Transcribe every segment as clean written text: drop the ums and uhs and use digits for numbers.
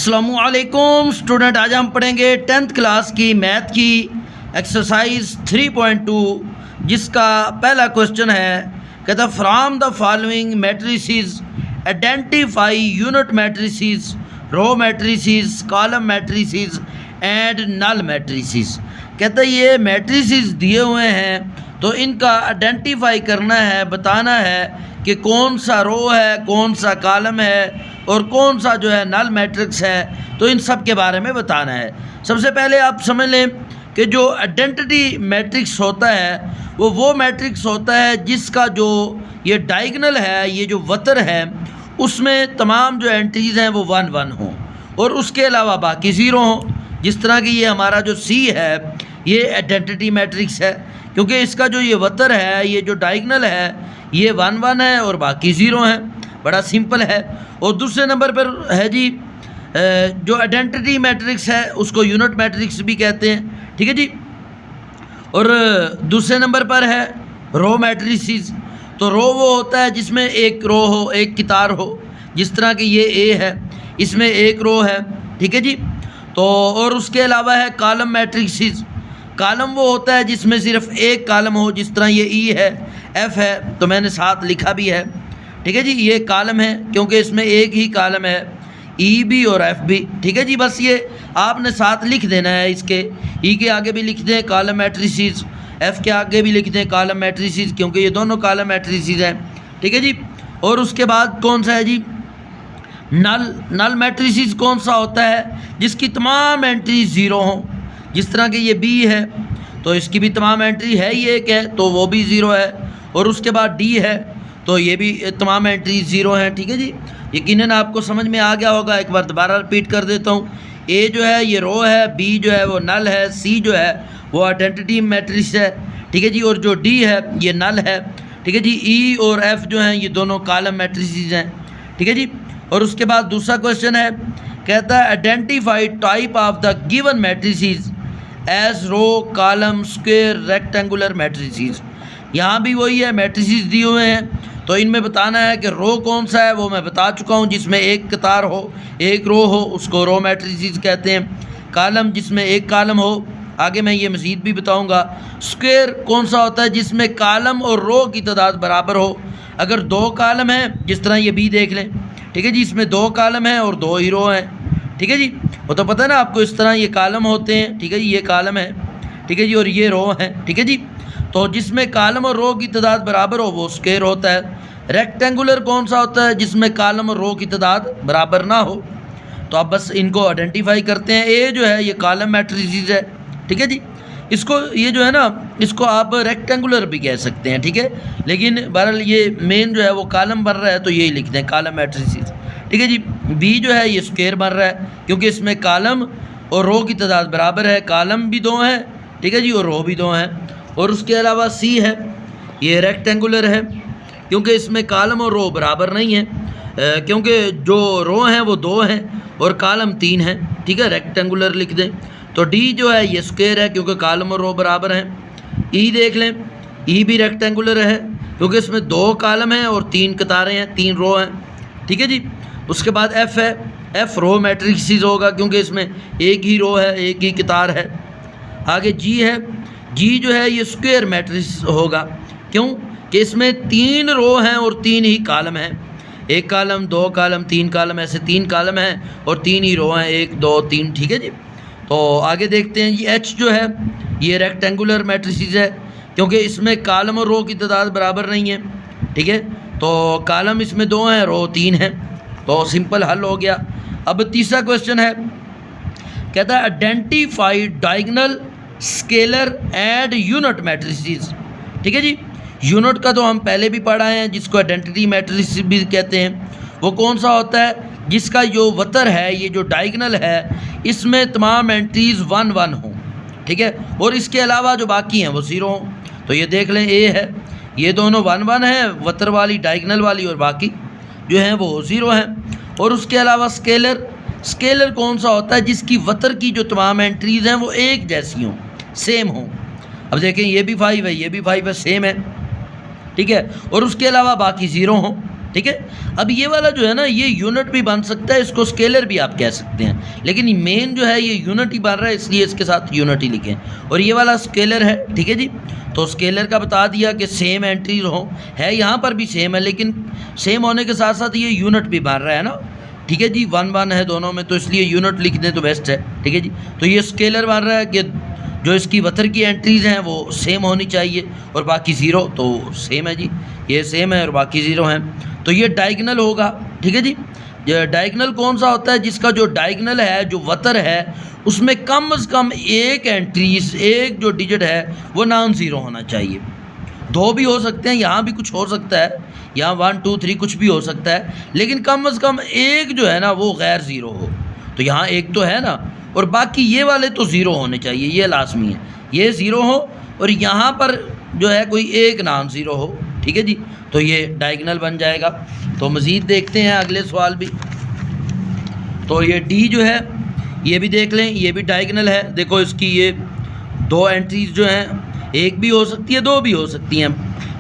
अस्सलामुअलैकुम स्टूडेंट, आज हम पढ़ेंगे 10th क्लास की मैथ की एक्सरसाइज 3.2 जिसका पहला क्वेश्चन है। कहता from the following matrices identify unit matrices, row matrices, column matrices and null matrices. कहता ये मैट्रिसेस दिए हुए हैं तो इनका आइडेंटिफाई करना है, बताना है कि कौन सा रो है, कौन सा कॉलम है और कौन सा जो है नल मैट्रिक्स है, तो इन सब के बारे में बताना है। सबसे पहले आप समझ लें कि जो आइडेंटिटी मैट्रिक्स होता है वो मैट्रिक्स होता है जिसका जो ये डायगोनल है, ये जो वतर है, उसमें तमाम जो एंट्रीज़ हैं वो 1 1 हों और उसके अलावा बाकी 0 हों। जिस तरह की ये हमारा जो सी है ये आइडेंटिटी मैट्रिक्स है, क्योंकि इसका जो ये वतर है, ये जो डायगोनल है, ये 1 1 है और बाकी 0 हैं। बड़ा सिंपल है। और दूसरे नंबर पर है जी जो आइडेंटिटी मैट्रिक्स है उसको यूनिट मैट्रिक्स भी कहते हैं, ठीक है जी। और दूसरे नंबर पर है रो मैट्रिसेस। तो रो वो होता है जिसमें एक रो हो, एक कितार हो। जिस तरह कि ये ए है, इसमें एक रो है, ठीक है जी। तो और उसके अलावा है कॉलम मैट्रिसेस। कॉलम वो होता है जिसमें सिर्फ एक कॉलम हो, जिस तरह ये ई है, एफ़ है, तो मैंने साथ लिखा भी है, ठीक है जी। ये कॉलम है क्योंकि इसमें एक ही कॉलम है, ई भी और एफ़ भी, ठीक है जी। बस ये आपने साथ लिख देना है। इसके ई के आगे भी लिख दें कॉलम मैट्रिसेस, एफ़ के आगे भी लिख दें कॉलम मैट्रिसेस, क्योंकि ये दोनों कॉलम मैट्रिसेस हैं, ठीक है जी। और उसके बाद कौन सा है जी नल मैट्रिसेस। कौन सा होता है जिसकी तमाम एंट्री 0 हों। जिस तरह के ये बी है तो इसकी भी तमाम एंट्री है ही एक है, तो वो भी 0 है। और उसके बाद डी है तो ये भी तमाम एंट्री 0 हैं, ठीक है जी। यकीनन आपको समझ में आ गया होगा। एक बार दोबारा रिपीट कर देता हूँ। ए जो है ये रो है, बी जो है वो नल है, सी जो है वो आइडेंटिटी मैट्रिक्स है, ठीक है जी। और जो डी है ये नल है, ठीक है जी। ई और एफ़ जो हैं ये दोनों कॉलम मैट्रिसेस हैं, ठीक है जी। और उसके बाद दूसरा क्वेश्चन है, कहता है identify type of the given matrices as row, column, square, rectangular matrices. यहाँ भी वही है, मैट्रिसेस दिए हुए हैं तो इनमें बताना है कि रो कौन सा है। वो मैं बता चुका हूँ, जिसमें एक कतार हो, एक रो हो, उसको रो मैट्रिसेस कहते हैं। कॉलम जिसमें एक कॉलम हो, आगे मैं ये मज़ीद भी बताऊँगा। स्क्वायर कौन सा होता है जिसमें कॉलम और रो की तादाद बराबर हो। अगर 2 कॉलम हैं, जिस तरह ये बी देख लें, ठीक है जी, इसमें 2 कॉलम हैं और 2 ही रो हैं, ठीक है जी। वो तो पता है ना आपको, इस तरह ये कॉलम होते हैं, ठीक है जी। ये कॉलम है, ठीक है जी, और ये रो है, ठीक है जी। तो जिसमें कॉलम और रो की तादाद बराबर हो वो स्क्वायर होता है। रेक्टेंगुलर कौन सा होता है जिसमें कॉलम और रो की तादाद बराबर ना हो। तो आप बस इनको आइडेंटिफाई करते हैं। ए जो है ये कॉलम मैट्रिसेस है, ठीक है जी। इसको ये जो है ना, इसको आप रेक्टेंगुलर भी कह सकते हैं, ठीक है। लेकिन बहरहाल ये मेन जो है वो कॉलम बन रहा है तो यही लिखते हैं कॉलम मैट्रिसेस, ठीक है जी। बी जो है ये स्क्वायर बन रहा है क्योंकि इसमें कॉलम और रो की तादाद बराबर है। कॉलम भी 2 हैं, ठीक है जी, और रो भी 2 हैं। और उसके अलावा सी है ये रेक्टेंगुलर है क्योंकि इसमें कॉलम और रो बराबर नहीं है, क्योंकि जो रो हैं वो 2 हैं और कॉलम 3 हैं, ठीक है। रेक्टेंगुलर लिख दें। तो डी जो है ये स्क्वायर है क्योंकि कॉलम और रो बराबर हैं। ई देख लें, ई भी रेक्टेंगुलर है क्योंकि इसमें 2 कॉलम हैं और 3 कतारें हैं, 3 रो हैं, ठीक है जी। उसके बाद एफ़ है, एफ़ रो मैट्रिसेस होगा क्योंकि इसमें एक ही रो है, एक ही कतार है। आगे जी है, जी जो है ये स्क्वायर मैट्रिक्स होगा क्यों कि इसमें 3 रो हैं और 3 ही कॉलम हैं। 1 कॉलम, 2 कॉलम, 3 कॉलम, ऐसे 3 कॉलम हैं और 3 ही रो हैं, 1 2 3, ठीक है जी। तो आगे देखते हैं, ये एच जो है ये रेक्टेंगुलर मैट्रिसेस है क्योंकि इसमें कॉलम और रो की तादाद बराबर नहीं है, ठीक है। तो कॉलम इसमें 2 हैं, रो 3 हैं, तो सिंपल हल हो गया। अब तीसरा क्वेश्चन है, कहता है identify diagonal, scalar and unit matrices, ठीक है जी। यूनिट का तो हम पहले भी पढ़ा है जिसको आइडेंटिटी मैट्रिसेस भी कहते हैं। वो कौन सा होता है जिसका जो वतर है, ये जो डायगोनल है, इसमें तमाम एंट्रीज़ 1 1 हों, ठीक है। और इसके अलावा जो बाकी हैं वो 0 हों। तो ये देख लें, ए है, ये दोनों 1 1 हैं, वतर वाली, डायगोनल वाली, और बाकी जो हैं वो 0 हैं। और उसके अलावा स्केलर कौन सा होता है जिसकी वतर की जो तमाम एंट्रीज़ हैं वो एक जैसी हों, सेम हों। अब देखें, ये भी 5 है, ये भी 5 है, सेम है, ठीक है। और उसके अलावा बाकी 0 हों, ठीक है। अब ये वाला जो है ना, ये यूनिट भी बन सकता है, इसको स्केलर भी आप कह सकते हैं, लेकिन मेन जो है ये यूनिट ही बन रहा है, इसलिए इसके साथ यूनिट ही लिखें। और ये वाला स्केलर है, ठीक है जी। तो स्केलर का बता दिया कि सेम एंट्रीज हो, है यहाँ पर भी सेम है, लेकिन सेम होने के साथ साथ ये यूनिट भी बन रहा है ना, ठीक है जी। 1 1 है दोनों में, तो इसलिए यूनिट लिख दें तो बेस्ट है, ठीक है जी। तो ये स्केलर बन रहा है कि जो इसकी वतर की एंट्रीज़ हैं वो सेम होनी चाहिए और बाकी ज़ीरो, तो सेम है जी, ये सेम है और बाकी ज़ीरो हैं, तो ये डायगनल होगा, ठीक है जी। डायगनल कौन सा होता है? जिसका जो डायगनल है, जो वतर है, उसमें कम से कम एक एंट्रीज, एक जो डिजिट है वो नॉन ज़ीरो होना चाहिए। 2 भी हो सकते हैं, यहाँ भी कुछ हो सकता है, यहाँ 1 2 3 कुछ भी हो सकता है, लेकिन कम से कम एक जो है ना वो गैर ज़ीरो हो। तो यहाँ एक तो है ना, और बाकी ये वाले तो ज़ीरो होने चाहिए, ये लाजमी है, ये ज़ीरो हो और यहाँ पर जो है कोई एक नॉन ज़ीरो हो, ठीक है जी। तो ये डायगनल बन जाएगा। तो मज़ीद देखते हैं अगले सवाल भी। तो ये डी जो है ये भी देख लें, ये भी डायगनल है। देखो इसकी ये 2 एंट्रीज जो हैं, एक भी हो सकती है, 2 भी हो सकती हैं,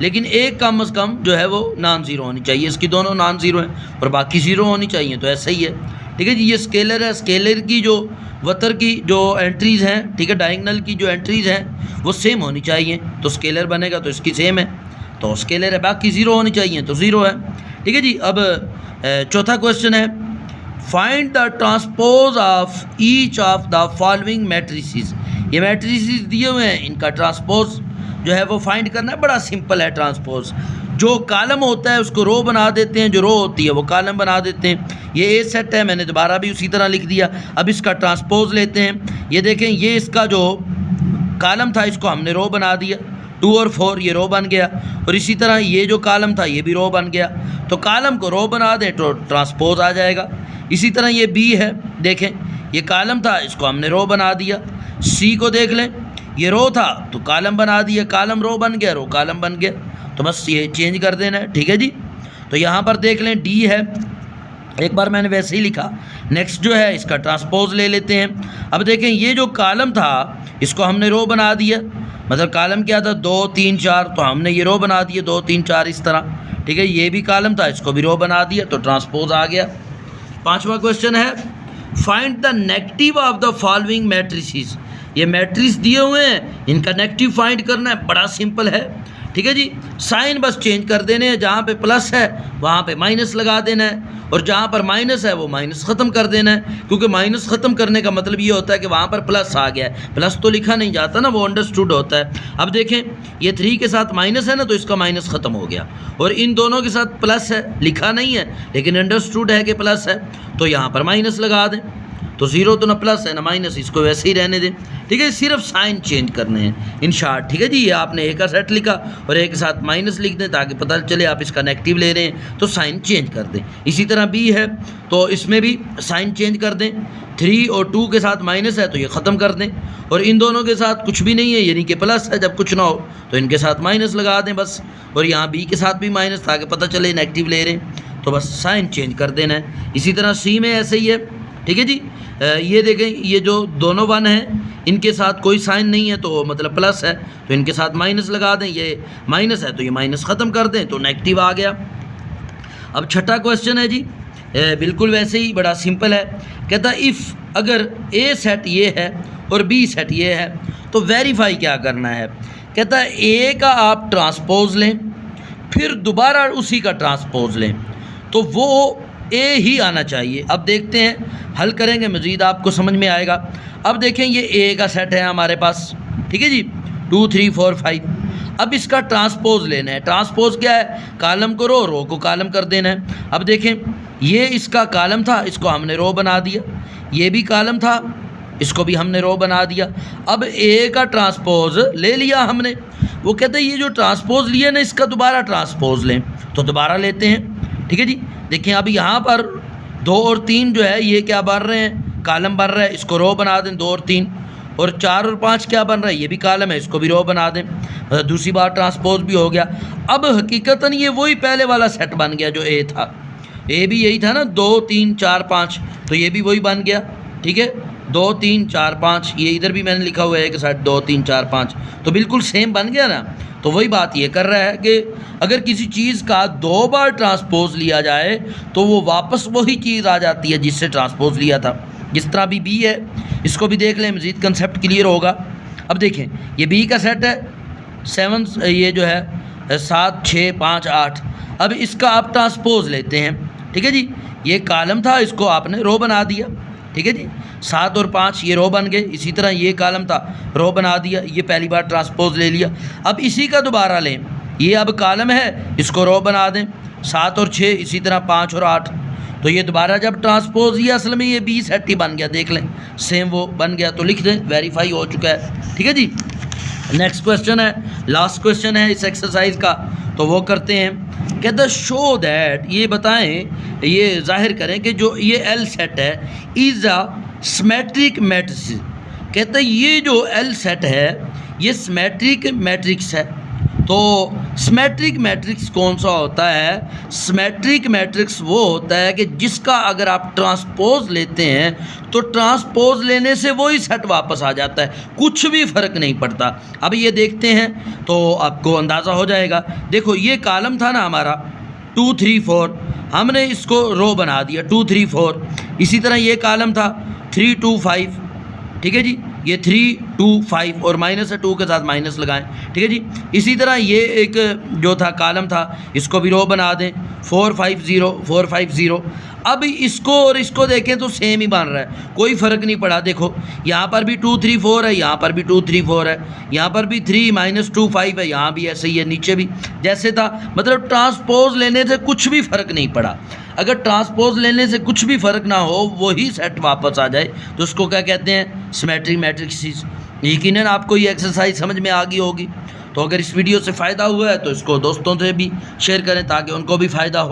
लेकिन एक कम से कम जो है वो नॉन ज़ीरो होनी चाहिए। इसकी दोनों नॉन ज़ीरो हैं और बाकी ज़ीरो होनी चाहिए, तो ऐसा ही है, ठीक है जी। ये स्केलर है, स्केलर की जो वतर की जो एंट्रीज़ हैं, ठीक है, डायगनल की जो एंट्रीज़ हैं वो सेम होनी चाहिए, तो स्केलर बनेगा तो इसकी सेम है, तो स्केलर है, बाकी ज़ीरो होनी चाहिए तो ज़ीरो है, ठीक है जी। अब चौथा क्वेश्चन है, find the transpose of each of the following matrices. ये मैट्रिसेस दिए हुए हैं, इनका ट्रांसपोज जो है वो फाइंड करना है, बड़ा सिंपल है ट्रांसपोज। जो कॉलम होता है उसको रो बना देते हैं, जो रो होती है वो कॉलम बना देते हैं। ये ए सेट है, मैंने दोबारा भी उसी तरह लिख दिया। अब इसका ट्रांसपोज लेते हैं, ये देखें, ये इसका जो कॉलम था इसको हमने रो बना दिया, 2 और 4 ये रो बन गया, और इसी तरह ये जो कॉलम था ये भी रो बन गया। तो कॉलम को रो बना दें तो ट्रांसपोज आ जाएगा। इसी तरह ये बी है, देखें ये कॉलम था, इसको हमने रो बना दिया। सी को देख लें, ये रो था तो कॉलम बना दिया, कॉलम रो बन गया, रो कॉलम बन गया, तो बस ये चेंज कर देना है, ठीक है जी। तो यहाँ पर देख लें डी है, एक बार मैंने वैसे ही लिखा। नेक्स्ट जो है इसका ट्रांसपोज ले लेते हैं। अब देखें ये जो कॉलम था इसको हमने रो बना दिया, मतलब कॉलम क्या था 2 3 4, तो हमने ये रो बना दिया 2 3 4 इस तरह, ठीक है। ये भी कॉलम था, इसको भी रो बना दिया, तो ट्रांसपोज आ गया। 5वां क्वेश्चन है, find the negative of the following matrices. ये मैट्रिक्स दिए हुए हैं, इनका नेगेटिव फाइंड करना है, बड़ा सिंपल है, ठीक है जी। साइन बस चेंज कर देने हैं, जहाँ पे प्लस है वहाँ पे माइनस लगा देना है, और जहाँ पर माइनस है वो माइनस ख़त्म कर देना है, क्योंकि माइनस ख़त्म करने का मतलब ये होता है कि वहाँ पर प्लस आ गया है। प्लस तो लिखा नहीं जाता ना, वो अंडरस्टूड होता है। अब देखें ये 3 के साथ माइनस है ना, तो इसका माइनस ख़त्म हो गया, और इन दोनों के साथ प्लस है, लिखा नहीं है लेकिन अंडरस्टूड है कि प्लस है, तो यहाँ पर माइनस लगा दें, तो 0 तो ना प्लस है ना माइनस, इसको वैसे ही रहने दें, ठीक है। सिर्फ साइन चेंज करने हैं इन शॉर्ट, ठीक है जी। ये आपने एक का सेट लिखा और एक के साथ माइनस लिख दें ताकि पता चले आप इसका नेगेटिव ले रहे हैं, तो साइन चेंज कर दें। इसी तरह बी है, तो इसमें भी साइन चेंज कर दें। 3 और 2 के साथ माइनस है तो ये ख़त्म कर दें, और इन दोनों के साथ कुछ भी नहीं है यानी कि प्लस है, जब कुछ ना हो तो इनके साथ माइनस लगा दें बस, और यहाँ बी के साथ भी माइनस ताकि पता चले नेगेटिव ले रहे हैं, तो बस साइन चेंज कर देना है। इसी तरह सी में ऐसे ही है, ठीक है जी। ये देखें, ये जो दोनों 1 हैं इनके साथ कोई साइन नहीं है तो मतलब प्लस है, तो इनके साथ माइनस लगा दें, ये माइनस है तो ये माइनस ख़त्म कर दें, तो नेगेटिव आ गया। अब छठा क्वेश्चन है जी, बिल्कुल वैसे ही, बड़ा सिंपल है। कहता है इफ़ अगर ए सेट ये है और बी सेट ये है तो वेरीफाई क्या करना है। कहता है ए का आप ट्रांसपोज लें, फिर दोबारा उसी का ट्रांसपोज लें, तो वो ए ही आना चाहिए। अब देखते हैं, हल करेंगे मज़ीद आपको समझ में आएगा। अब देखें ये ए का सेट है हमारे पास, ठीक है जी, 2 3 4 5। अब इसका ट्रांसपोज लेना है। ट्रांसपोज क्या है? कॉलम को रो, रो को कॉलम कर देना है। अब देखें ये इसका कॉलम था, इसको हमने रो बना दिया, ये भी कॉलम था, इसको भी हमने रो बना दिया। अब ए का ट्रांसपोज ले लिया हमने, वो कहते हैं ये जो ट्रांसपोज लिया ना इसका दोबारा ट्रांसपोज लें, तो दोबारा लेते हैं, ठीक है जी। देखिए अब यहाँ पर 2 और 3 जो है ये क्या बन रहे हैं, कॉलम बन रहा है, इसको रो बना दें 2 और 3, और 4 और 5 क्या बन रहा है, ये भी कॉलम है, इसको भी रो बना दें, दूसरी बार ट्रांसपोज भी हो गया। अब हकीकतन ये वही पहले वाला सेट बन गया जो ए था, ए भी यही था ना, 2 3 4 5, तो ये भी वही बन गया, ठीक है, 2 3 4 5, ये इधर भी मैंने लिखा हुआ है कि साथ 2 3 4 5, तो बिल्कुल सेम बन गया ना। तो वही बात ये कर रहा है कि अगर किसी चीज़ का 2 बार ट्रांसपोज लिया जाए तो वो वापस वही चीज़ आ जाती है जिससे ट्रांसपोज लिया था। जिस तरह भी बी है, इसको भी देख लें, मज़ीद कंसेप्ट क्लियर होगा। अब देखें, ये बी का सेट है 7, ये जो है 7 6 5 8। अब इसका आप ट्रांसपोज लेते हैं, ठीक है जी। ये कॉलम था, इसको आपने रो बना दिया, ठीक है जी। 7 और 5 ये रो बन गए। इसी तरह ये कॉलम था, रो बना दिया, ये पहली बार ट्रांसपोज ले लिया। अब इसी का दोबारा लें, ये अब कॉलम है, इसको रो बना दें, 7 और 6, इसी तरह 5 और 8। तो ये दोबारा जब ट्रांसपोज, ये असल में ये बी सेट ही बन गया, देख लें, सेम वो बन गया। तो लिख दें, वेरीफाई हो चुका है, ठीक है जी। नेक्स्ट क्वेश्चन है, लास्ट क्वेश्चन है इस एक्सरसाइज का, तो वो करते हैं। कहते शो दैट, ये बताएं, ये जाहिर करें कि जो ये एल सेट है इज़ अ सिमेट्रिक मैट्रिक्स। कहते हैं ये जो एल सेट है ये सिमेट्रिक मैट्रिक्स है। तो सिमेट्रिक मैट्रिक्स कौन सा होता है? सिमेट्रिक मैट्रिक्स वो होता है कि जिसका अगर आप ट्रांसपोज लेते हैं तो ट्रांसपोज लेने से वही सेट वापस आ जाता है, कुछ भी फ़र्क नहीं पड़ता। अब ये देखते हैं तो आपको अंदाज़ा हो जाएगा। देखो, ये कॉलम था ना हमारा 2 3 4, हमने इसको रो बना दिया 2 3 4। इसी तरह ये कॉलम था 3 2 5, ठीक है जी। ये 3 2 5 और माइनस है, 2 के साथ माइनस लगाएं, ठीक है जी। इसी तरह ये एक जो था कॉलम था, इसको भी रो बना दें 4 5 0 4 5 0। अब इसको और इसको देखें तो सेम ही बन रहा है, कोई फ़र्क नहीं पड़ा। देखो, यहाँ पर भी 2 3 4 है, यहाँ पर भी 2 3 4 है, यहाँ पर भी 3 -2 5 है, यहाँ भी ऐसे ही है, नीचे भी जैसे था। मतलब ट्रांसपोज लेने से कुछ भी फ़र्क नहीं पड़ा। अगर ट्रांसपोज लेने से कुछ भी फ़र्क ना हो, वही सेट वापस आ जाए, तो उसको क्या कहते हैं? Symmetric matrix. यकीनन आपको ये एक्सरसाइज समझ में आ गई होगी। तो अगर इस वीडियो से फ़ायदा हुआ है तो इसको दोस्तों से भी शेयर करें ताकि उनको भी फ़ायदा हो।